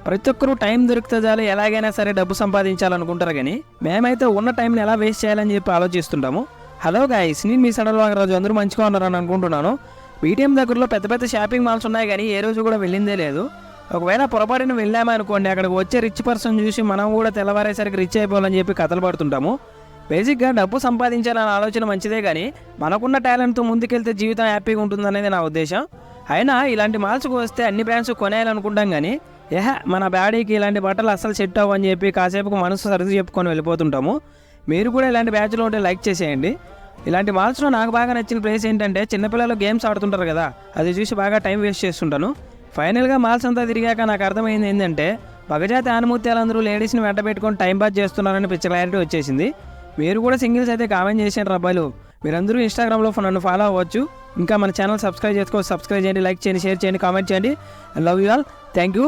ప్రతి ఒక్కరూ టైం దొరికితే చాలు ఎలాగైనా సరే డబ్బు సంపాదించాలనుకుంటారు, కానీ మేమైతే ఉన్న టైంని ఎలా వేస్ట్ చేయాలని చెప్పి ఆలోచిస్తుంటాము. హలో గాయ్స్, నేను మీ సడల్ వాగరాజు. అందరూ మంచిగా ఉన్నారని అనుకుంటున్నాను. బీటీఎం దగ్గరలో పెద్ద పెద్ద షాపింగ్ మాల్స్ ఉన్నాయి, కానీ ఏ రోజు కూడా వెళ్ళిందే లేదు. ఒకవేళ పొరపాటున వెళ్ళామనుకోండి, అక్కడికి వచ్చే రిచ్ పర్సన్ చూసి మనం కూడా తెల్లవారేసరికి రిచ్ అయిపోవాలని చెప్పి కథలు పడుతుంటాము. బేసిక్గా డబ్బు సంపాదించాలనే ఆలోచన మంచిదే, కానీ మనకున్న టాలెంట్తో ముందుకెళ్తే జీవితం హ్యాపీగా ఉంటుందనేది నా ఉద్దేశం. అయినా ఇలాంటి మాల్స్కి వస్తే అన్ని బ్రాండ్స్ కొనేయాలనుకుంటాం, కానీ మన బాడీకి ఇలాంటి బట్టలు అస్సలు సెట్ అవ్వని చెప్పి కాసేపుకు మనసు సరిది చెప్పుకొని వెళ్ళిపోతుంటాము. మీరు కూడా ఇలాంటి బ్యాచ్లో ఉంటే లైక్ చేసేయండి. ఇలాంటి మాల్స్లో నాకు బాగా నచ్చిన ప్లేస్ ఏంటంటే, చిన్నపిల్లలు గేమ్స్ ఆడుతుంటారు కదా, అది చూసి బాగా టైం వేస్ట్ చేస్తుంటాను. ఫైనల్గా మాల్స్ అంతా తిరిగాక నాకు అర్థమైంది ఏంటంటే, మగజాతి ఆనుమూత్యాలందరూ లేడీస్ని వెంట పెట్టుకొని టైం పాస్ చేస్తున్నారని పిచ్చ క్లారిటీ వచ్చేసింది. మీరు కూడా సింగిల్స్ అయితే కామెంట్ చేసేయండి అబ్బాయిలు. మీరందరూ ఇన్స్టాగ్రామ్లో నన్ను ఫాలో అవ్వచ్చు. ఇంకా మన ఛానల్ సబ్స్క్రైబ్ చేయండి, లైక్ చేయండి, షేర్ చేయండి, కామెంట్ చేయండి. I love you all. Thank you.